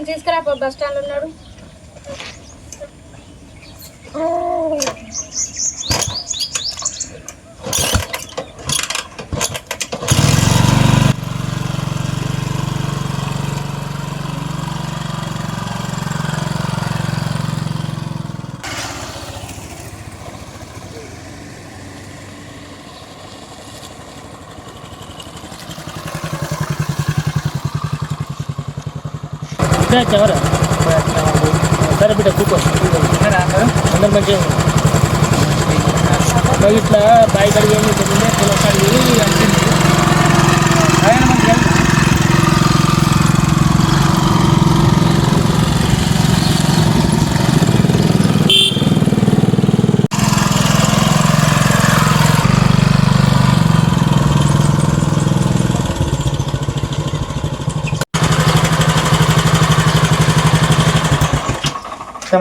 తీసుకురా bus stand ఉన్నాడు. ఎవరు సరే బిడ్డ కూకో అందరు మంచిగా ఇట్లా బాయ్ కడిగి ఏమి పొలం కడిగి అంటుంది.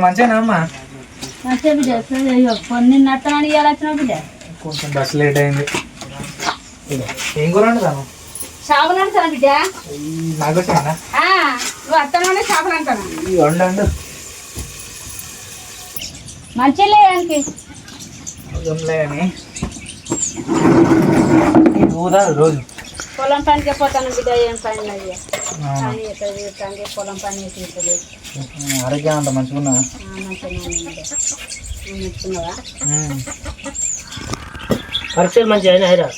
మంచిగా అమ్మా మంచిగా బిడ్డ నిన్న అత్తనాడు ఇవాళ వచ్చిన బిడ్డ కొంచెం బస్సు లేట్ అయింది. ఏం కూర వండుతాను? చేపలు అంటాను బిడ్డ. నాకు నువ్వు అత్తనాడే చేపలు అంటాను. వండు మంచిగా లేదానికి అని ఊదారు రోజు పొలం పనికి పోతాను బిడ్డ. ఏం పని లేదు, పొలం పని చేసి ఆరోగ్యం అంత మంచిగా మెచ్చుకున్నావా? పరీక్షలు మంచిగా అయినా హైరా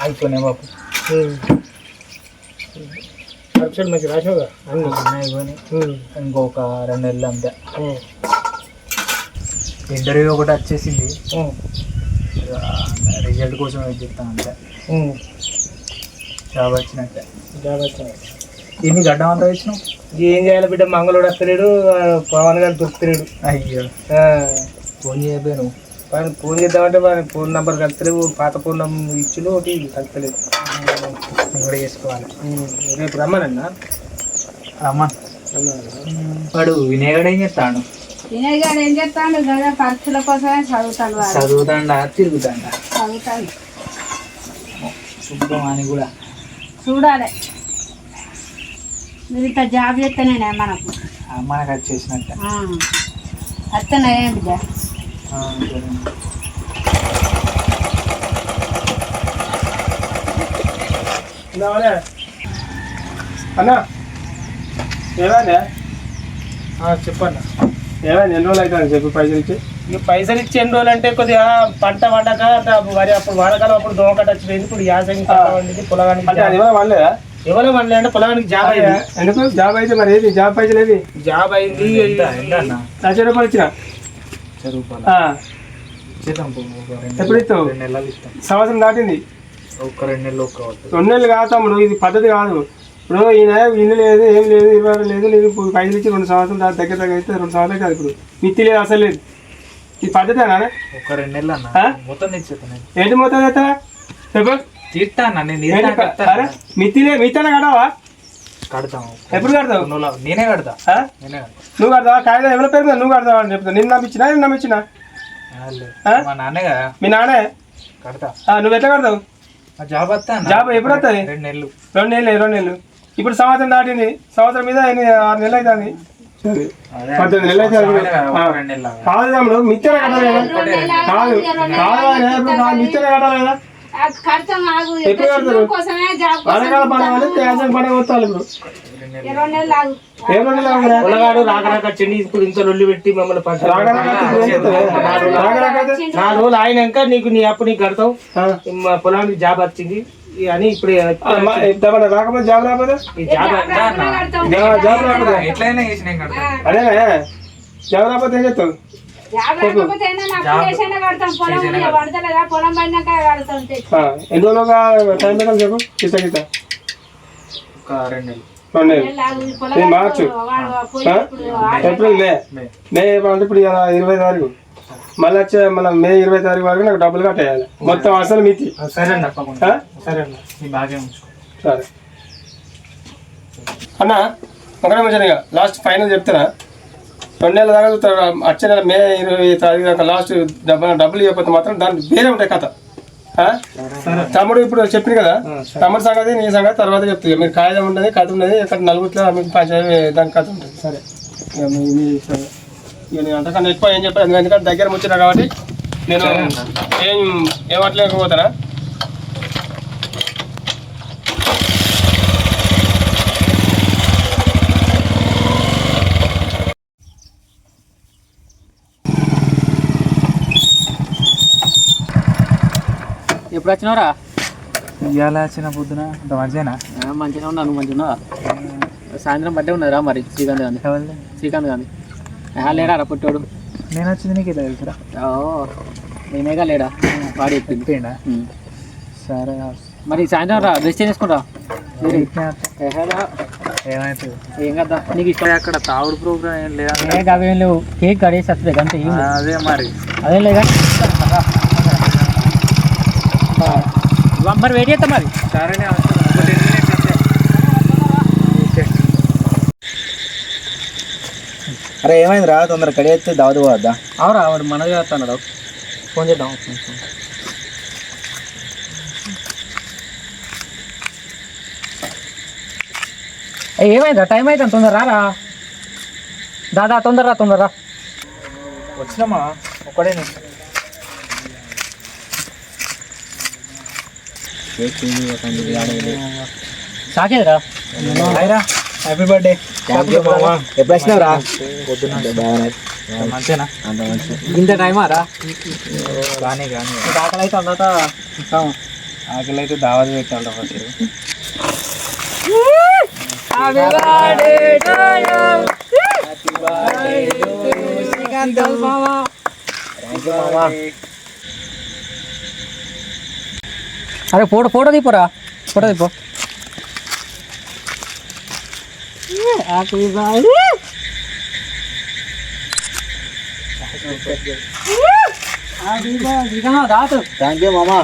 అయిపోయినాయి బాబు. పరీక్షలు మంచిగా రాసావుగా అయిపోయినాయి. ఇంకొక 2 నెలలు అంతే. ఇంటర్వ్యూ ఒకటి వచ్చేసింది, రిజల్ట్ కోసం వెయిట్ చేస్తాను అంతే. జాబ్ వచ్చినట్టే. ఇన్ని గడ్డం అంతా వచ్చినావు. ఏం చేయాలి బిడ్డ? మంగళూడు వస్తలేడు, పవన్ గారు దొరుకుతలేడు. అయ్యో ఫోన్ చేయబోయే నువ్వు. ఫోన్ చేద్దామంటే ఫోన్ నెంబర్ కలుతలేవు. పాత ఫోన్ నెంబర్ ఇచ్చిన ఒకటి కలుతలేదు. కూడా చేసుకోవాలి. రేపు రమ్మనన్నా రమ్మన్. వాడు వినయగాడు ఏం చేస్తాడు? వినయ్ గారు ఏం చెప్తాడు కదా, పరీక్షల కోసమే చదువుతాడు. చదువుతాడా తిరుగుతాడా? చదువుతాడు. శుభ్రం అని కూడా చూడాలి. మీరు ఇట్లా జాబ్ చేస్తేనే మనకు మనకు అది చేసినట్టే. అత్తనే బిడ్డ. అన్నా ఏమైనా చెప్పన్నా. ఏమైనా ఎన్ని రోజులు అవుతుంది చెప్పి పైసలు ఇచ్చి? ఇక పైసలు ఇచ్చి ఎన్ని రోజులు అంటే కొద్దిగా పంట పండక వరి అప్పుడు వాడకాలం అప్పుడు దోమకట్ట వచ్చింది. ఇప్పుడు యాసంగి పండింది పొలానికి. అది ఎవరో వాళ్ళేదా? ఎవరో వాళ్ళే అంటే పొలానికి జాబ్ అయింది. ఎందుకు జాబ్ అయితే మరి ఏది జాబ్ పైసలు ఏది? జాబ్ అయింది. 1,00,000 రూపాయలు ఇచ్చిన. ఎప్పుడు ఇస్తావు? 2 నెలలు ఇస్తాం. సంవత్సరం దాటింది. ఒక 2 నెలలు 2 నెలలు కాదు తమ్ముడు, ఇది పద్ధతి కాదు. ఇప్పుడు ఈయన ఇల్లు లేదు, ఏం లేదు, 20 లేదు. నీకు పైసలు ఇచ్చి 2 సంవత్సరాలు దగ్గర అయితే 2 సంవత్సరాలు కాదు. ఇప్పుడు మిత్తి లేదు, అసలు లేదు. ఈ పద్ధతేనా? ఒక 2 నెలలు అన్న మొత్తం తెచ్చేస్తాను. ఏంటి మొత్తం తెస్తావా? చెప్పు. తీర్తా అన్న నేను. మిత్తినే కడవా? కడతాము. ఎప్పుడు కడతావు? నేనే కడతా. నువ్వు కడతావా? కాయదా ఎవరి పేరు మీద నువ్వు కడతావా అని చెప్తా. నిన్న నమ్మిచ్చినా నేను నమ్మిచ్చినా? మా నాన్నే కదా. మీ నాన్నే కడతా. నువ్వు ఎట్లా కడతావు? జాబ్ వస్తా. జాబ్ ఎప్పుడు వస్తుంది? 2 నెలలు. 2 నెలలు. ఇప్పుడు సంవత్సరం దాటింది. సంవత్సరం మీద 6 నెలలు అవుతుంది. 18 నెలలు అవుతుంది. కాదు తమ్ముడు, మిత్తనే కట్టాలి కదా. కాదు మిత్తనే కట్టాలి కదా. ఎప్పుడు కడతారు? వరకాల పండుగ పండుగ వస్తాను. ఇప్పుడు పొలగాడు రాకరాక చెండి ఇప్పుడు ఇంత రొల్లి పెట్టి మమ్మల్ని 4 రోజులు అయినాక నీకు అప్పుడు నీకు కడతావు. పొలానికి జాబ్ వచ్చింది అని ఇప్పుడు రాకపోతే జాబ్ రాకపోతే ఎట్లయినా చేసిన అదేనా జాబ్ రాకపోతే ఏం చెప్తావు? ఎన్ని రోజులుగా టైం పెట్టాలి చెప్పు. గీత గీత ఒక 2 నెలలు. 2 నెలలు. మార్చు, ఏప్రిల్, మే అంటే ఇప్పుడు 20 తారీఖు. మళ్ళీ వచ్చే మన మే 20 తారీఖు వరకు నాకు డబ్బులు కట్టేయాలి మొత్తం అసలు మితి. సరే సరే అన్న. ఒకటే మంచిగా లాస్ట్ ఫైనల్ చెప్తారా? 2 నెలల దాకా వచ్చే నెల మే 20 తారీఖు దాకా లాస్ట్ డబ్బులు ఇవ్వకపోతే మాత్రం దానికి వేరే ఉంటాయి కథ. తమ్ముడు ఇప్పుడు చెప్పింది కదా, తమ్ముడు సంగతి నీ సంగతి తర్వాత చెప్తుంది. మీరు కాగితం ఉంటుంది, కథ ఉన్నది, ఇక్కడ నలుగురిలో మీకు పంచాయతీ దాని కథ ఉంటుంది. సరే ఇక ఇక నేను అంతకన్నా ఎక్కువ ఏం చెప్పాను, ఎందుకంటే దగ్గర ముచ్చినా కాబట్టి నేను ఏమట్లేకపోతానా. ఎప్పుడు వచ్చినావురా? ఇవాళ వచ్చిన పొద్దున అంత మంచిగా మంచిగా ఉన్నా. నువ్వు మంచిగా ఉన్నావా? సాయంత్రం బర్త్డే ఉన్నదిరా మరి శ్రీకాంత్ గాంధీ. శ్రీకాంత్ గాంధీ లేడా రా పుట్టాడు? నేను వచ్చింది నీకు ఇలా తెలుసురా? నేనేగా లేడా, వాడు చెప్పిండా. సరే మరి సాయంత్రం రా, డ్రెస్ చేసుకుంటా. ఏమవుతుంది ఏం కదా నీకు ఇష్టం. అక్కడ తాగుడు ప్రోగ్రామ్ ఏం లేదా? అవేం లేవు, కేక్ కడేసి వస్తుంది అంతే. అదే మరి అదే లేదా మరి వెయిట్ చేస్తా మరి. సరే అరే ఏమైందిరా, తొందర కడియేస్తే దావదు పోవద్దా? అవురా, వాడు మనది చేస్తున్నాడు. ఫోన్ చేద్దాం. ఏమైందా? టైం అయితే తొందర రారా దాదా, తొందరరా. వచ్చినామా ఒక్కడే సాకేదిరా. Happy birthday. ఎప్పుడు వచ్చినావురా? మంచిగా ఇంత టైమా రా? కానీ కానీ ఆకలి అయితే అందత ఆకలి అయితే దావత్ పెట్టాలి ఫస్ట్. అరే ఫోటో తీపోరా, ఫోటో తీపో. థ్యాంక్ యూ మామా.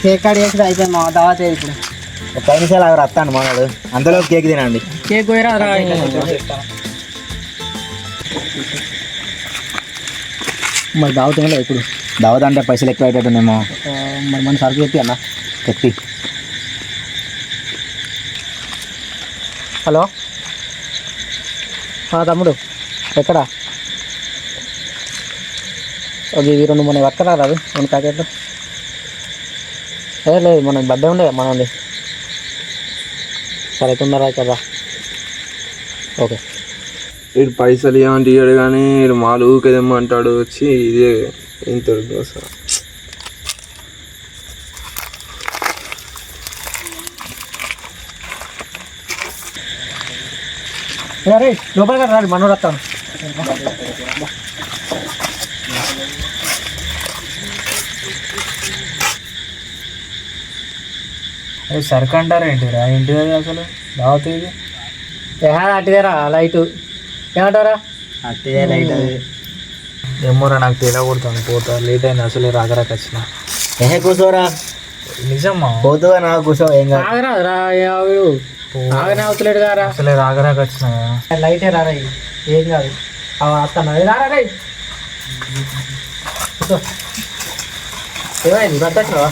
కేక్ కట్ చేసి అయిపోయింది మా దావత్. ఇప్పుడు ఒక 5 నిమిషాలు ఆగి వస్తాను మనోడు, అంతలో కేక్ తినండి. కేక్ పోయిరా రా. మరి దావత్ ఏమో ఇప్పుడు. దావత్ అంటే పైసలు ఎక్కువ అవుతుందేమో. మరి మన సరుకు చెప్పి అన్న చెప్పి. హలో తమ్ముడు ఎక్కడా? అది 2 మన వర్కరా రాదు 2 ప్యాకెట్లు. అదే లేదు, మన బర్త్డే ఉండే మనది. సరే తొందరగా కదా. ఓకే. వీడు పైసలు ఏమంటే ఇయ్యాడు కానీ వీడు మాలు ఊకేదేమంటాడు వచ్చి ఇదే ఇంత దోశ. అరే లోపలికి రాడు, మనోడు వస్తాను. సరుకు అంటారా ఏంటిరా? ఏంటిది అసలు దావత్ ఇది? అట్టిదేరా లైట్. ఏమంటారా? అట్టే లైట్ అది. ఏమోరా నాకు తెలియకూడతాను. పోతా లేట్ అయింది అసలే రాకరాక వచ్చిన. కూర్చోరా. నిజమ్మా పోతుగా నాకు కూర్చో. ఏం కాదు. ఆగరాదురా, ఆగనే అవుతలేడు కారా. అసలే రాకరాక వచ్చిన. లైటే రారా, ఏం కాదు. వస్తాను రారా రై. ఏమైంది పట్టచ్చురా?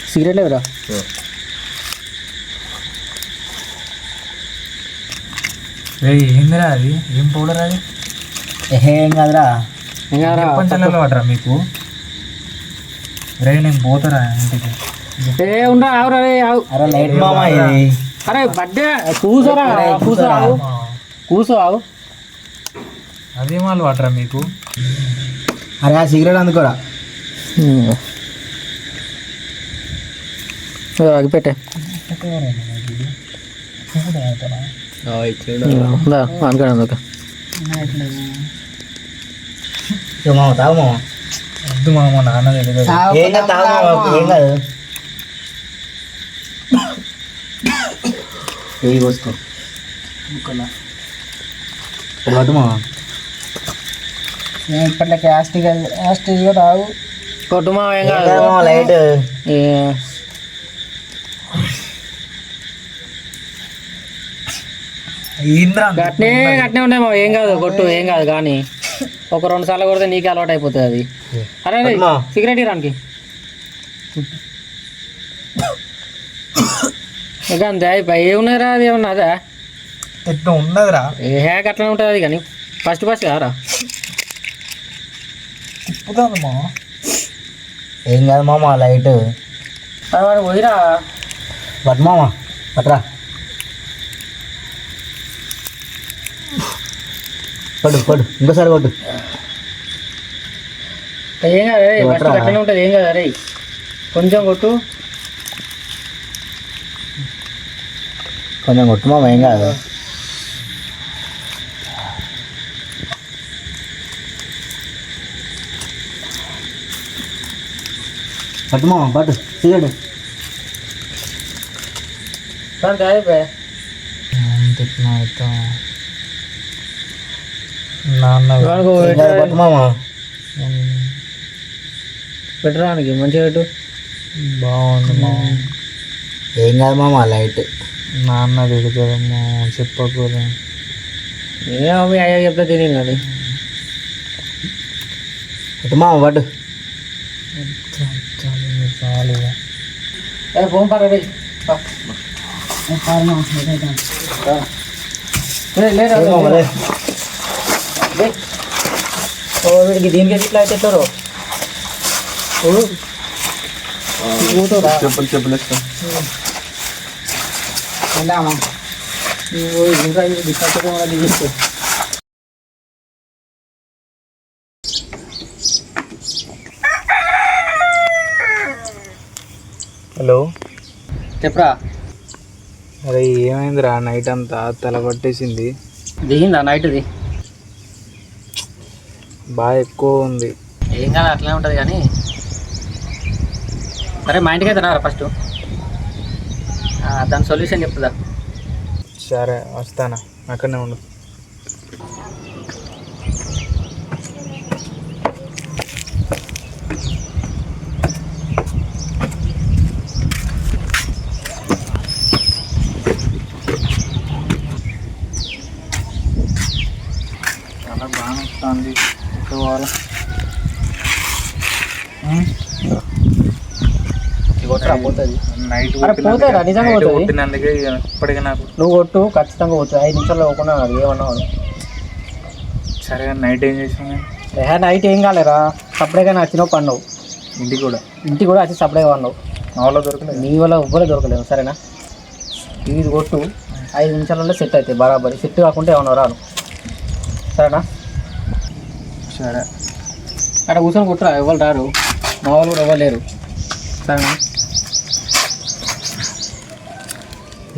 సిగరెట్ లేదురా? ఏందిరా అది? ఏం పౌడర్ అది? ఏం కాదురా. పంచాలలో పడరా మీకు? రే నేను పోతారా ఇంటికి. ఉండరా ఆవురా. అరే లైట్ మామా ఇది. అరే బర్త్డే కూసోరా, కూసో ఆవు. అదేం వాళ్ళు పడరా మీకు? అరే ఆ సిగరెట్ అందుకోరా. పెట్టే అనుకోండి అందుకు. మామ తాగు మామ. వద్దు మామ, నాన్న తెలియదు. ఏం కాదు తాగు మామ, ఏం కాదు. ఏ కోసుకో వద్దు మామ. ఇప్పట్లో యాస్టిజ్ తాగు. కొట్టు మా ఏం కాదు. లైట్ గట్నే గట్నే ఉంటాయి మా, ఏం కాదు కొట్టు, ఏం కాదు. కానీ ఒక 2 సార్లు కొడితే నీకే అలవాటు అయిపోతుంది అది. అరే అరే సిగరెట్ ఇరానికి ఇక అంతే అయిపోయి ఏమున్నారా, అది ఏమన్నా అదే ఎట్లా ఉన్నదిరా, ఏ హ్యాక్ అట్లా ఉంటుంది అది. కానీ ఫస్ట్ కారా తిప్పుతుందమ్మా. ఏం కాదు మామ లైట్. వాడు పోయిరా పట్టు మామ పట్రా. పడు పడు ఇంకోసారి కొట్టు. ఏం కాదు అరే, ఫస్ట్ అట్లనే ఉంటుంది, ఏం కాదు. అరే కొంచెం కొట్టు, కొంచెం కొట్టు మామ, ఏం కాదు. పట్టు మామ పట్టు సిగరెట్. అంతే అయిపోయా. పట్టు మామ. పెట్టడానికి మంచిగా పెట్టు. బాగుంది మా. ఏం కాదు మామ లైట్. నాన్న తిడుతుందమ్మా, చెప్పకూడదు. ఏమో మీ అయ్యా చెప్తే తిని కానీ పట్టు మామ పట్టు. ఫోన్ పర్లేదు వీడికి దీనికి ఎట్లా అయితే ఎట్టారు చెప్పులు వేసుకో. ఇంకా తీసుకో. హలో చెప్పరా. అరే ఏమైందిరా, నైట్ అంతా తల పట్టేసింది. దిగిందా నైట్ది? బాగా ఎక్కువ ఉంది. ఏం కాదు అట్లనే ఉంటుంది కానీ. సరే మా ఇంటికి అయితే రారా ఫస్ట్, దాని సొల్యూషన్ చెప్తుందా? సరే వస్తానా, అక్కడనే ఉండు. చాలా బాగా వస్తుంది. ఇప్పుడు పోవాలా? పోతుంది నైట్ పోతారా? నిజంగా పోతుంది. కొట్టినందుకే ఇప్పటికీ నాకు. నువ్వు కొట్టు ఖచ్చితంగా పోతుంది. 5 నిమిషాల్లో పోకుండా ఏమన్నా. సరే నైట్ ఏం చేసాను? నైట్ ఏం కాలేరా, సపరేట్గా నచ్చినావు పన్నావు. ఇంటికి కూడా వచ్చి సపరేట్గా పన్నావు. మా వాళ్ళు దొరకలేదు. నీ వల్ల ఎవ్వరే దొరకలేము. సరేనా, ఇది కొట్టు 5 నిమిషాలలో సెట్ అవుతాయి బరాబరి. సెట్ కాకుంటే ఏమన్నా రాను. సరేనా? సరే అక్కడ కూర్చొని కొట్టురా, ఎవరు రారు. మా వాళ్ళు కూడా ఎవరు లేరు. సరేనా?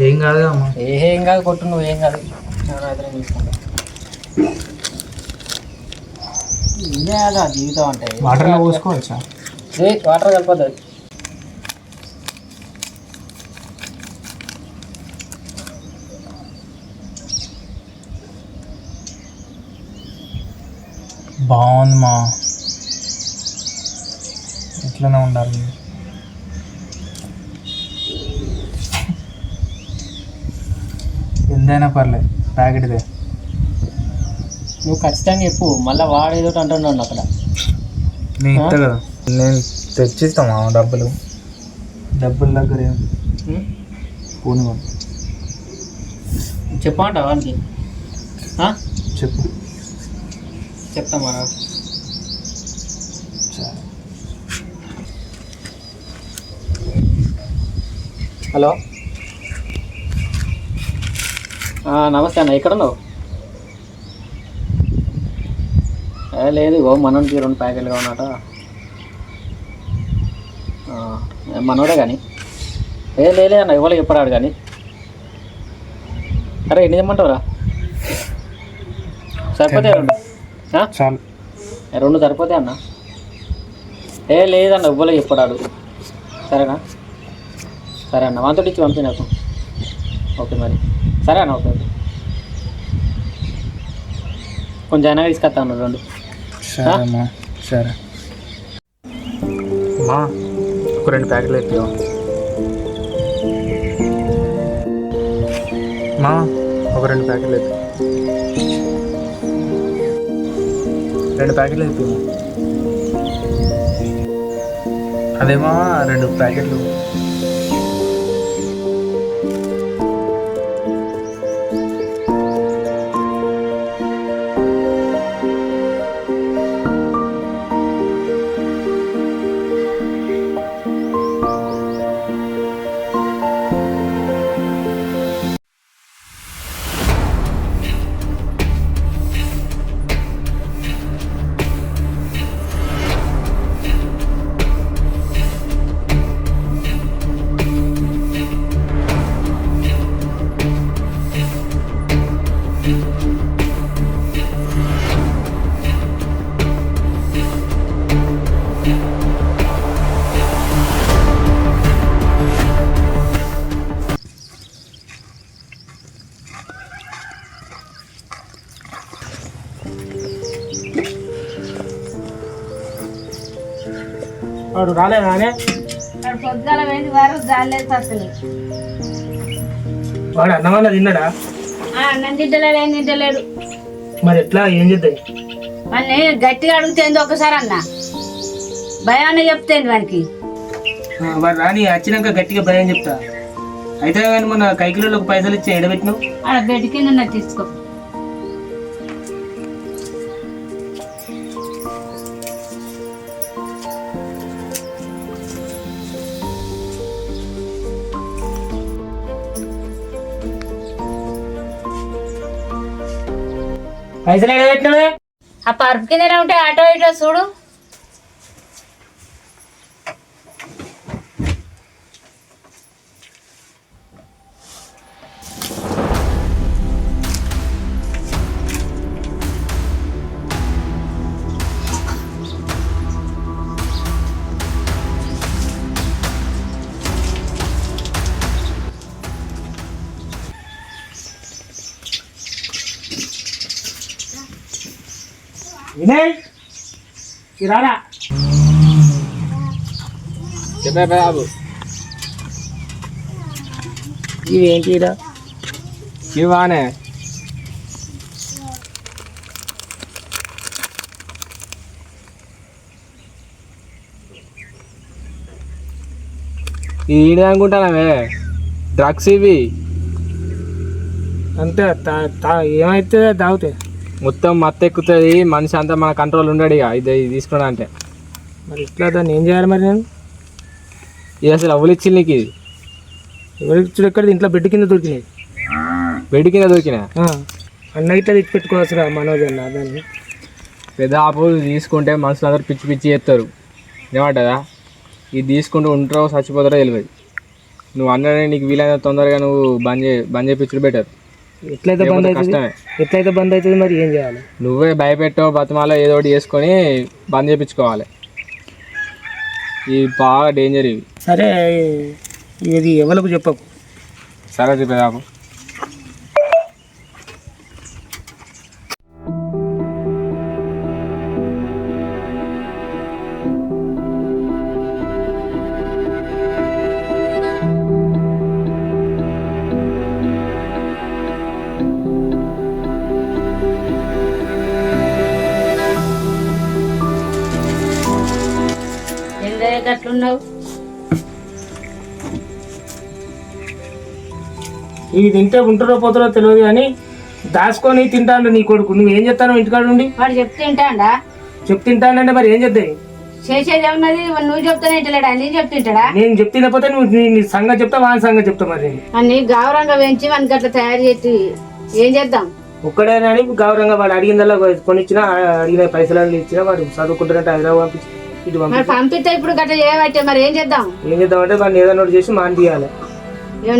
ఏం కాదు అమ్మా. ఏం కాదు కొట్టు, నువ్వు ఏం కాదు. అయితే తీసుకుంటా. ఇదే కదా జీవితం అంటే. వాటర్లో పోసుకోవచ్చా? వాటర్ కలిపోతుంది. బాగుంది మా, ఇట్లనే ఉండాలి. ఎంతైనా పర్లేదు, ప్యాకెట్దే. నువ్వు ఖచ్చితంగా చెప్పు, మళ్ళీ వాడు ఏదో అంటున్నాడు అక్కడ. నేను ఇస్తా కదా, నేను తెచ్చిస్తామా డబ్బుల దగ్గర పోనీ చెప్పమంట వానికి. చెప్పు. చెప్తామా? హలో, నమస్తే అన్న, ఎక్కడ ఉన్నావు? లేదు ఇగో మనోడికి 2 ప్యాకెట్లు కావన్నట. మనోడే కానీ లేలే అన్న, ఇవ్వలే చెప్పరాడు కానీ. అరే ఎన్ని తెమ్మంటావురా? సరిపోతాయి 2? చాలు 2 సరిపోతాయి అన్న. లేదన్న, ఇవ్వలే చెప్పరాడు. సరేనా? సరే అన్న, వాంతో ఇచ్చి పంపి నాకు. ఓకే మరి, సరే అన్న. ఓకే కొంచెం అయినా తీసుకొస్తాను 2. సరే అమ్మా. సరే అమ్మా, ఒక 2 ప్యాకెట్లు ఎత్తావా మా? ఒక 2 ప్యాకెట్లు అయితే 2 ప్యాకెట్లు అయిపోయింది. అదేమో 2 ప్యాకెట్లు. వాడు రాలేదా అనే పొద్దుగాల వెళ్ళి వారు జాలేదు అసలు. వాడు అన్నమన్న తిన్నాడా? అన్నం తింటలేడు, ఏం తింటలేడు. మరి ఎట్లా ఏం చేద్దాం? వాడిని గట్టిగా అడుగుతేంది ఒకసారి అన్న, భయాన్ని చెప్తేంది వానికి. వాడు రాని వచ్చినాక గట్టిగా భయం చెప్తా. అయితే కానీ మన కైకిలోకి పైసలు ఇచ్చి ఎడబెట్టినావు. ఆడ బెడ్ కింద తీసుకో. పైసలు ఎడబెట్టినవే? ఆ పరుపు కిందనే ఉంటే అటో ఇటో చూడు. వినయ్ రారా. చెప్పే బాబు ఇవేంటిరా? ఇవానే ఈడే అనుకుంటానవే డ్రగ్స్ ఇవి. అంతే ఏమైతే తాగుతాయి మొత్తం మత్తు ఎక్కుతుంది, మనిషి అంతా మన కంట్రోల్ ఉండడు ఇక ఇది తీసుకున్నా అంటే. మరి ఇట్లా దాన్ని ఏం చేయాలి మరి నేను? ఇది అసలు ఎవరు ఇచ్చింది నీకు? ఇది ఎవరికి చూడు ఎక్కడ ఇంట్లో బెడ్ కింద దొరికినాయి. బెడ్ కింద దొరికినా అన్న ఇట్లా తెచ్చి పెట్టుకోవచ్చురా మనోజ్ అన్న. దాన్ని పెద్ద ఆపులు తీసుకుంటే మనుషులు అందరూ పిచ్చి పిచ్చి చేస్తారు ఏమంటదా? ఇది తీసుకుంటూ ఉంటారో చచ్చిపోతారో తెలియదు. నువ్వు అన్ననే నీకు వీలైనంత తొందరగా నువ్వు బంద్ చేయించడం బెటర్. ఎట్లయితే బంద్ అవుతుంది మరి ఏం చేయాలి? నువ్వే భయపెట్టో బతమాలో ఏదో ఒకటి చేసుకొని బంద్ చేయించుకోవాలి. ఇది బాగా డేంజర్ ఇవి. సరే ఇది ఎవరికి చెప్పకు. సరే చెప్పేదాపు. అట్లున్నావు. ఇది తింటే ఉంటారో పోతారో తెలియదు కానీ దాచుకొని తింటాడు నీ కొడుకు. నువ్వేం చెప్తాను ఇంటికాడ నుండి? వాడు చెప్తుంటాడా? చెప్తింటానంటే మరి ఏం చేద్దాయి? చేసేది ఏమన్నది? నువ్వు చెప్తానే ఇంటలేడా? నేను చెప్తుంటాడా? నేను చెప్తినపోతే నువ్వు నీ సంగతి చెప్తా, వాని సంగతి చెప్తా. మరి అన్ని గౌరవంగా పెంచి వానికి అట్లా తయారు చేసి ఏం చేద్దాం? ఒక్కడేనా అని గౌరవంగా వాడు అడిగిందల్లా కొనిచ్చినా, అడిగిన పైసలు ఇచ్చినా వాడు చదువుకుంటారంటే హైదరాబాద్ పంపించి ఇటు పంపిస్తే ఇప్పుడు గట్లా చేయబట్టే మరి ఏం చేద్దాం? ఏం చేద్దామంటే వాడిని ఏదైనా ఒకటి చేసి మాని తీయాలి.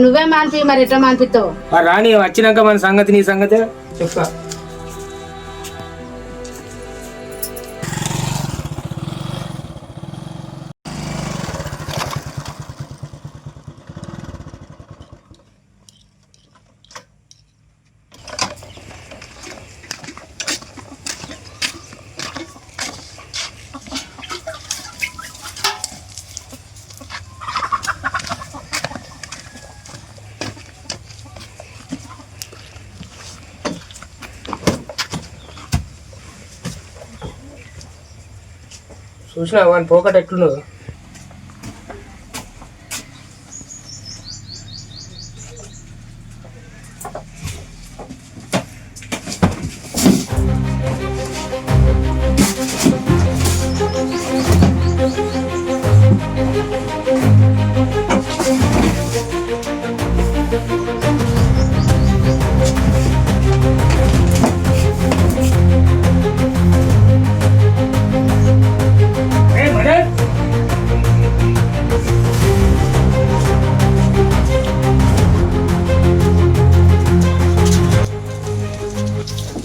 నువ్వే మాన్పి, మరి ఎట్లా మాన్పిస్తావు? రాని వచ్చినాక మన సంగతి నీ సంగతే చెప్తా. చూసినా వాని పోకట ఎట్లున్నదో.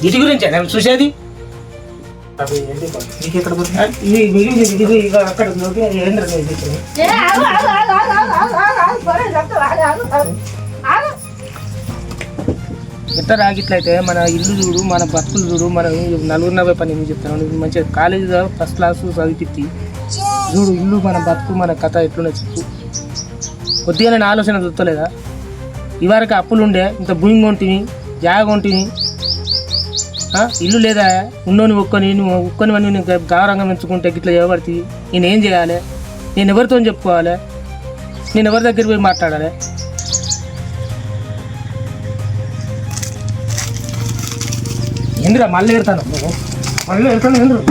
ఇది గురించి నేను చూసేది అక్కడ ఎట్లా రాగిట్లయితే మన ఇల్లు చూడు, మన బతుకులు చూడు, మన నలుగురు 40 పని ఏమి చెప్తాను. మంచిగా కాలేజీలో ఫస్ట్ క్లాస్ చదివిపిత్తి చూడు, ఇల్లు మన బతుకు మన కథ ఎట్లున్నా చెప్పు. కొద్దిగా నేను ఆలోచన చూస్తలేదా? ఇవరకు అప్పులు ఉండే, ఇంత భూమి కొంటిని, జాగ కొంటిని, ఇల్లు లేదా ఉన్నోని ఒక్కొని నువ్వు ఒక్కొనివన్నీ నేను గౌరవంగా పెంచుకుంటే ఇట్లా చేయబడుతుంది. నేను ఏం చేయాలి? నేను ఎవరితో చెప్పుకోవాలి? నేను ఎవరి దగ్గర పోయి మాట్లాడాలి? ఎందురా మళ్ళీ వెళ్తాను, మళ్ళీ వెళ్తాను ఎందుకు?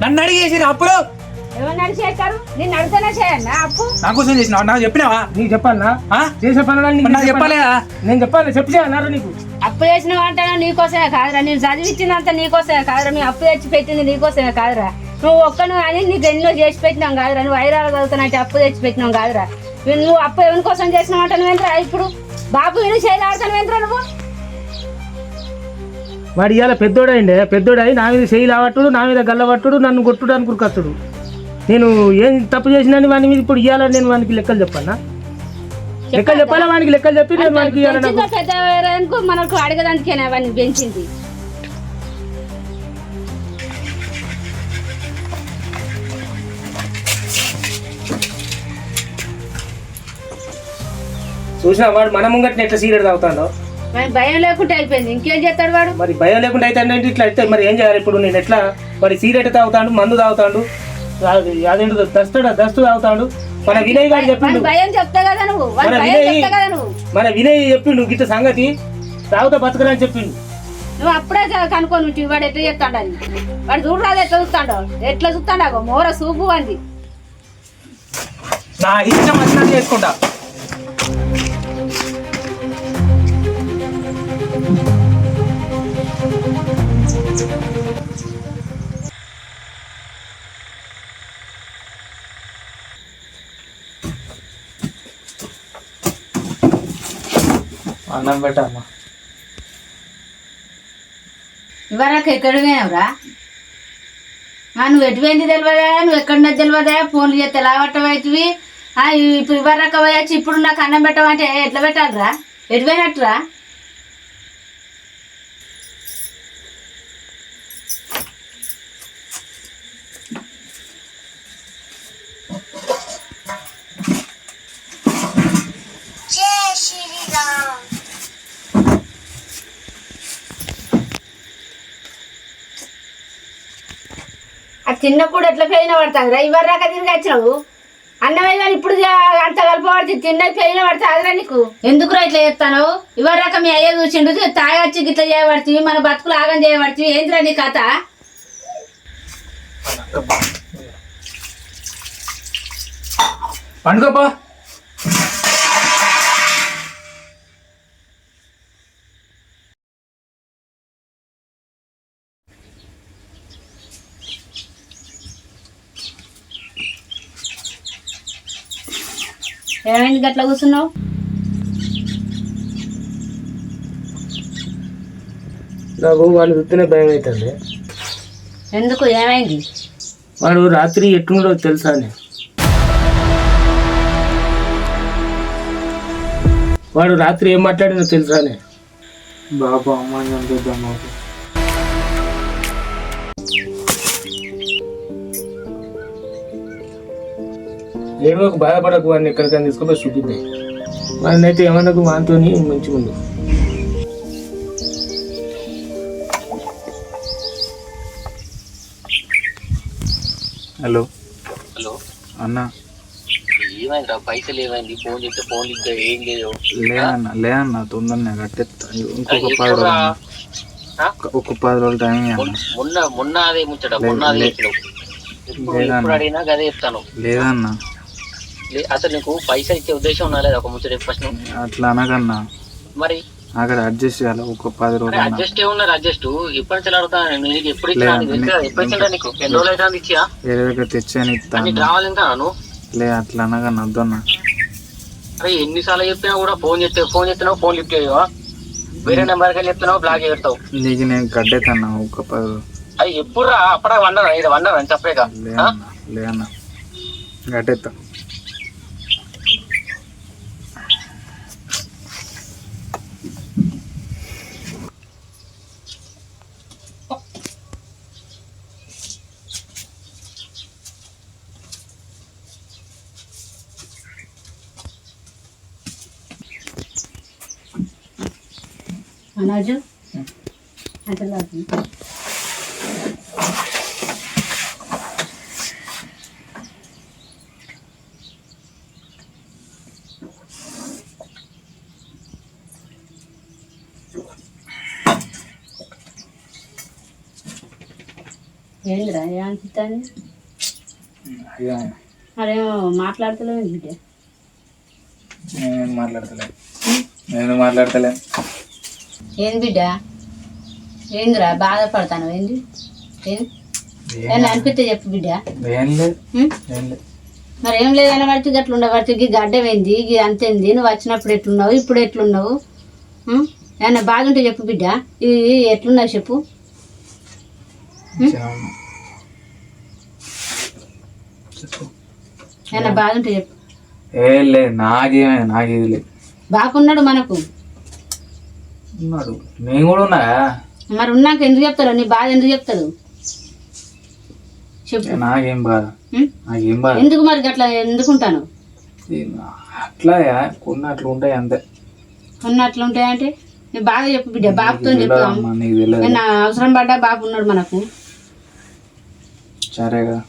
నన్ను అడిగేసి అప్పులు నాకోసం చేసినావా? నాకు చెప్పినావా? నీకు చెప్పాలనా? చేసే పనులు నాకు చెప్పాలేదా? నేను చెప్పాలి, చెప్పి అన్నారు నీకు. అప్పు చేసిన అంటారా నీకోసమే కాదురా, నేను చదివించిందంతా నీకోసమే కాదురా, మీ అప్పు తెచ్చి పెట్టింది నీకోసమే కాదురా, నువ్వు ఒక్కను అని నీకు ఎన్నో చేసి పెట్టినాం కాదురా, నువ్వు వైరాలు చదువుతున్నట్టు అప్పు తెచ్చి పెట్టినాం కాదురా. నువ్వు అప్పు ఎవరి కోసం చేసినావు అంటాను ఏంట్రా? ఇప్పుడు బాబు నేను చేయలాడతాను ఏంట్రా నువ్వు? వాడు ఇవాళ పెద్దోడై నా మీద చేయి లావట్టుడు, నా మీద గల్లబట్టుడు, నన్ను కొట్టుడు అనుకురుకత్తుడు. నేను ఏం తప్పు చేసినా వాని మీద ఇప్పుడు ఇవ్వాలని నేను వానికి లెక్కలు చెప్పాలా? లెక్కలు చెప్పాలా? వానికి లెక్కలు చెప్పి నేను వానికి పెద్ద మనకు అడగడానికేనా అవన్నీ పెంచింది? చూసినా వాడు మన ముంగట్ని ఎట్లా సీరియడ్ తాగుతాడో భయం లేకుండా అయిపోయింది. ఇంకేం చేస్తాడు వాడు? మరి భయం లేకుండా అయితే ఇట్లా అయితే మరి ఏం చేయాలి ఇప్పుడు? నేను ఎట్లా మరి సీరియడ్ తాగుతాడు, మందు తాగుతాడు, అదేంటో దస్తు తాగుతాడు. మన వినయ్ గారు చెప్పిండు, మన వినయ్ చెప్పిండు గిట్ట సంగతి తాగుతా బతకరని చెప్పిండు. నువ్వు అప్పుడే కనుక్కొని వాడు ఎట్లా చెప్తాడు అని. వాడు చూడరాదు ఎట్లా చూస్తాడో, ఎట్లా చూస్తాడు మోర సూపు అంది. నా ఇష్టం వచ్చినట్టు చేసుకుంటా. అన్నం పెట్టమ్మా. ఇవరకు ఎక్కడ పోయినావురా? నువ్వు ఎటువైంది తెలియదా? నువ్వు ఎక్కడున్నది తెలియదా? ఫోన్లు చేస్తే ఎలా పట్టవైతివి? ఇప్పుడు ఇవరకు పోయొచ్చి ఇప్పుడు నాకు అన్నం పెట్టమంటే ఎట్లా పెట్టాలిరా? ఎటువైనట్టురా? అది తిన్నప్పుడు ఎట్లా పెయిన పడుతుందిరా? ఇవరి దాకా తిరిగి వచ్చినావు అన్నమయ్య ఇప్పుడు అంత కలపబడుతుంది, తిన్న పెయిన పడుతుంది అదిరా నీకు. ఎందుకురా ఇట్లా చేస్తాను? ఇవరి రకం మీ అయ్యే చూసిండు తాగొచ్చి ఇట్లా చేయబడుతుంది, మన బతుకులు ఆగం చేయబడుతుంది. ఏంద్రా నీ కథ? పండుగపా ఏమైంది గట్లా కూర్చున్నావు? నాకు వాళ్ళు చూస్తేనే భయం అవుతుంది. ఎందుకు? ఏమైంది? వాడు రాత్రి ఎట్లుండో తెలుసా? వాడు రాత్రి ఏం మాట్లాడినో తెలుసానే? బాబు అమ్మాయి చంపేద్దాం బాబు. ఏమో బాధపడకు, వాడిని ఎక్కడికైనా తీసుకుపోయి చూపిద్దాయి. వాడిని అయితే ఏమన్నకు వానితో మంచిగా ఉంది. హలో హలో అన్న ఏమైందిరా పైసలు ఏమైంది ఫోన్ చేస్తే ఫోన్ ఇంకా ఏం లేదు లేదన్న తొందరనే కట్టేస్తా ఇంకొక 10 రోజులు ఒక 10 రోజులు టైం మొన్న అదే ముచ్చట మొన్న అదే చెప్పినావు ఇప్పుడు అడిగినా అదే చెప్తాను లేదన్న అసలు నీకు పైసలు ఇచ్చే ఉద్దేశం ఉన్నా లేదా ఒక ముచ్చట ఫస్ట్ అట్లా అనకన్నా మరి అక్కడ అడ్జస్ట్ చేయాలి ఒక 10 రోజులు అడ్జస్ట్ ఏమున్నారు అడ్జస్ట్ ఎప్పటి నుంచి అడుగుతాను నీకు ఎప్పుడు ఇచ్చినా ఎప్పుడు ఇచ్చిందా నీకు ఎన్ని రోజులు అయితే ఇచ్చా వేరే దగ్గర తెచ్చాను ఇస్తాను రావాలి ఇంకా నువ్వు లే అట్లా అనకన్నా వద్దన్నా అరే ఎన్నిసార్లు చెప్పినా కూడా ఫోన్ చేస్తున్నావు ఫోన్ లిఫ్ట్ చేయవా వేరే నెంబర్కి వెళ్ళి చెప్తున్నావు బ్లాక్ చేస్తావు నీకు నేను కట్టేస్తాను ఒక 10 రోజులు అది ఎప్పుడు రా అప్పుడే వండరా ఇది వండరా అని చెప్పేగా లేదన్నా కట్టేస్తా అనాజు అంటే ఏందిరా ఏమనిపిస్తుంది మరేమో మాట్లాడతలేవు బిడ్డ నేను మాట్లాడతలే ఏంది బిడ్డ ఏందిరా బాధపడతాను ఏంది ఏమన్నా అనిపిస్తే చెప్పు బిడ్డ ఏం లేదు మరి ఏం లేదన్న పడితే గట్ల ఉండబడితే గడ్డం ఏంది అంతేంది నువ్వు వచ్చినప్పుడు ఎట్లున్నావు ఇప్పుడు ఎట్లున్నావు ఏమన్నా బాధ ఉంటే చెప్పు బిడ్డ ఇది ఎట్లున్నావు చెప్పు ఏమన్నా బాధ ఉంటే చెప్పు లేదు నాకేది లేదు బాగున్నాడు మనకు ఉన్నాడు నేను కూడా ఉన్నా మరి ఉన్నాక ఎందుకు చెప్తారు నీ బాధ ఎందుకు చెప్తారు చెప్పు నాకేం బాధ ఎందుకు మరి అట్లా ఎందుకుంటాను అట్లా కొన్ని అట్లా ఉంటాయి అంతే కొన్ని అట్లా ఉంటాయంటే నీ బాధ చెప్పు బిడ్డ బాబుతో చెప్తాం నా అవసరం పడ్డా బాబు ఉన్నాడు మనకు సరేగా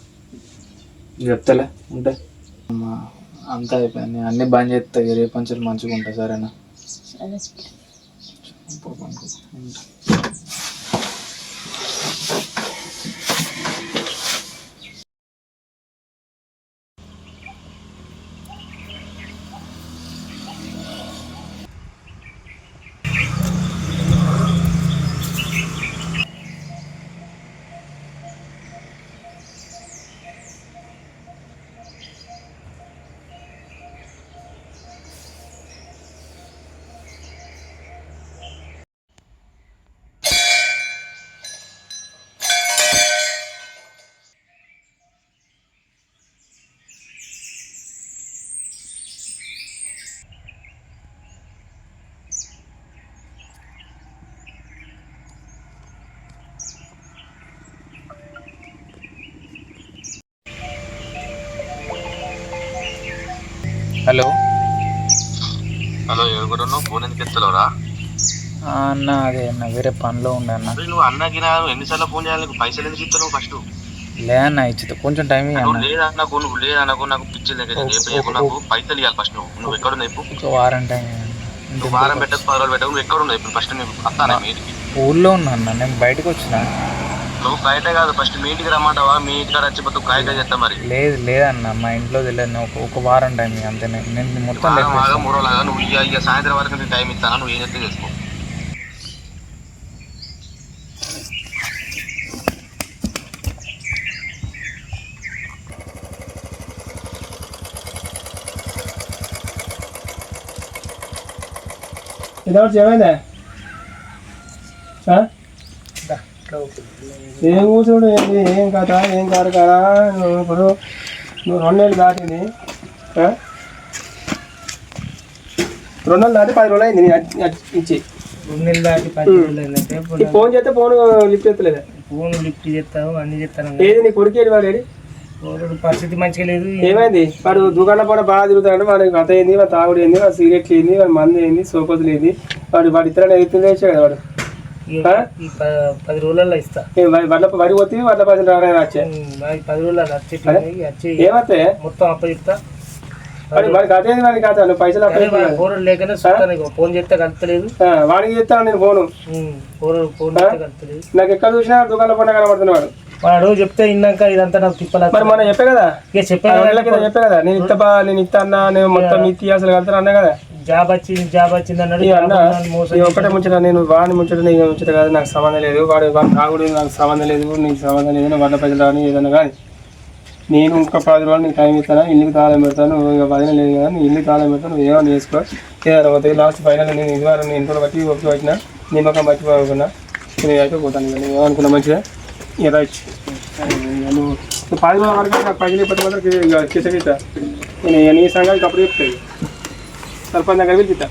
చెప్తలే ఉంటే అంతా అయిపోయింది అన్ని బంద్ చేస్తా రేపు నుంచి మంచిగా ఉంటా సరేనా హలో ఎవరు ఫోన్ ఎందుకు ఎత్తలేవురా అన్న అదే అన్న వేరే పనిలో ఉండే అన్న నువ్వు అన్నకి ఎన్నిసార్లు ఫోన్ చేయాలి పైసలు ఎందుకు ఇస్తావు ఫస్ట్ లేదన్న ఇచ్చి కొంచెం టైం లేదన్నకు నువ్వు లేదన్నకు నాకు పిచ్చి నాకు పైసలు ఇవ్వాలి ఫస్ట్ నువ్వు ఎక్కడ ఒక వారం టైం నువ్వు వారం పెట్టకు 10 రోజులు పెట్టకు నువ్వు ఎక్కడ ఉన్నావు ఇప్పుడు ఫస్ట్ నేను వస్తాను మీ ఇంటికి ఊళ్ళో ఉన్నా అన్న నేను బయటకు వచ్చిన నువ్వు బయట కాదు ఫస్ట్ మీ ఇంటికి రమ్మంటావా మీ ఇంటికి వచ్చిపోతు కాయగా చేస్తా మరి లేదన్న మా ఇంట్లో తెలియదు ఒక వారం టైం అంతే నేను మొత్తం మూడోలాగా నువ్వు ఇక సాయంత్రం వరకు నేను టైం ఇస్తాను నువ్వు ఏం చెప్తే చేసుకో ఏమైందా ఏం కూర్చోడు ఏంటి ఏం కథ ఏం కాదు కదా నువ్వు ఇప్పుడు నువ్వు 2 నెలలు దాటింది 2 నెలలు దాటి 10 రోజులు అయింది నేను ఇచ్చి 2 నెలలు దాటి 10 రోజులు అయిందంటే ఫోన్ చేస్తే ఫోన్ లిఫ్ట్ ఎత్తలేదు ఫోన్ లిఫ్ట్ చేస్తావు అన్ని చేస్తాను ఏది నీ కొడుకేది వాడేది పరిస్థితి మంచిగా లేదు ఏమైంది వాడు దుకాణం పూట బాగా తిరుగుతాడు వాడికి కథ ఏంది వాడు తాగుడు ఏంది వాడు సిగరెట్లు ఏంది వాడు మందు ఏంది సోకొతులు ఏంది వాడు ఇతర ఎత్తులు వేసాడు కదా వాడు ఈ 10 రోజులలో ఇస్తా. వరి పోతే వడ్ల పైసలు రావడానికి వచ్చే 10 రోజులలో వచ్చి ఏమతే మొత్తం అప్పగిస్తా. వాడికి అదే వాడికి కాదు నువ్వు పైసలు ఫోన్ లేకనే ఫోన్ చేస్తే కలుపుతలేదు. వాడికి చేస్తాను నేను ఫోన్ కలుపుతలేదు. నాకు ఎక్కడ చూసినా దుకాణంలో పండుగ కనబడుతున్నాడు. వాడు చెప్తే ఇన్నాక ఇదంతా నాకు తిప్పలేదు. మరి మనం చెప్పే కదా చెప్పే కదా నేను ఇస్తా అన్నా నేను మొత్తం ఇత్తి అసలు కలుతాను అన్నా కదా. జాబ్ వచ్చింది అన్నాడు. ఒకటే ముంచట నేను వాడిని ముంచట నీకు ముంచట కాదు నాకు సంబంధం లేదు. వాడు తాగుడు నాకు సంబంధం లేదు నీకు సంబంధం లేదు. వడ్ల పైసలు రాని ఏదన్నా కానీ నేను ఇంకా 10 రోజులు నీకు టైం ఇస్తాను. ఇల్లుకి తాళం పెడతాను. ఇక 10 లేదు కదా నీ ఇల్లుకి తాళం పెడతాను. నువ్వు ఏమైనా చేసుకో ఏదైనా పోతాయి. లాస్ట్ ఫైనల్ నేను ఇదివారం నేను ఇంట్లో బట్టి ఒప్పి వచ్చిన నిమ్మకం మర్చిపోకుండా నేను అయితే పోతాను. ఇక నేను ఏమనుకున్నా మంచిగా ఇక రైట్ నువ్వు 10 రోజుల వరకు నాకు పైసలు ఇప్పటి మాత్రం ఇక కిసకిస్తా. నేను నీ సంఘానికి అప్పుడు చెప్తాను. సర్పంచ్ దగ్గర పిలిచిస్తా.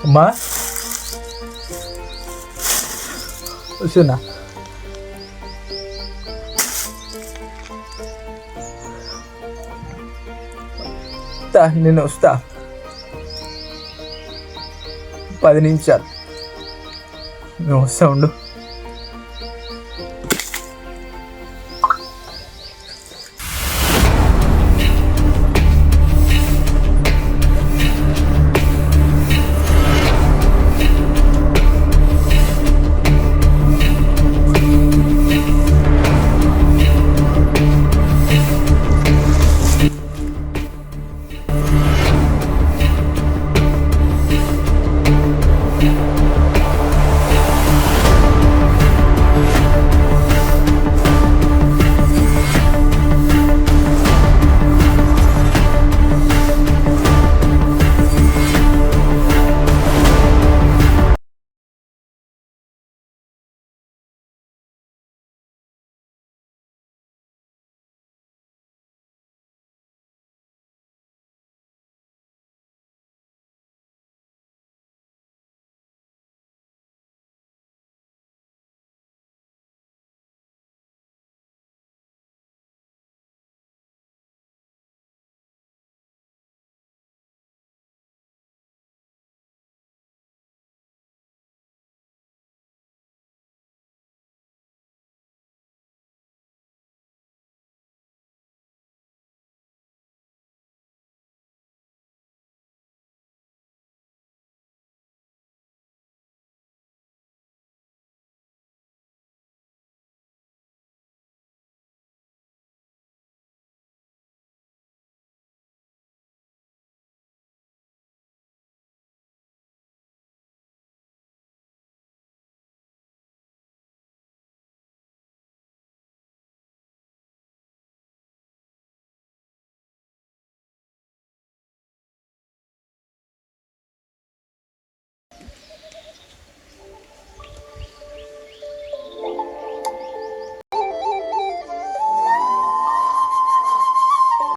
అమ్మా వస్తున్నా. నేను వస్తా 10 నిమిషాలు. నువ్వు వస్తా ఉండు.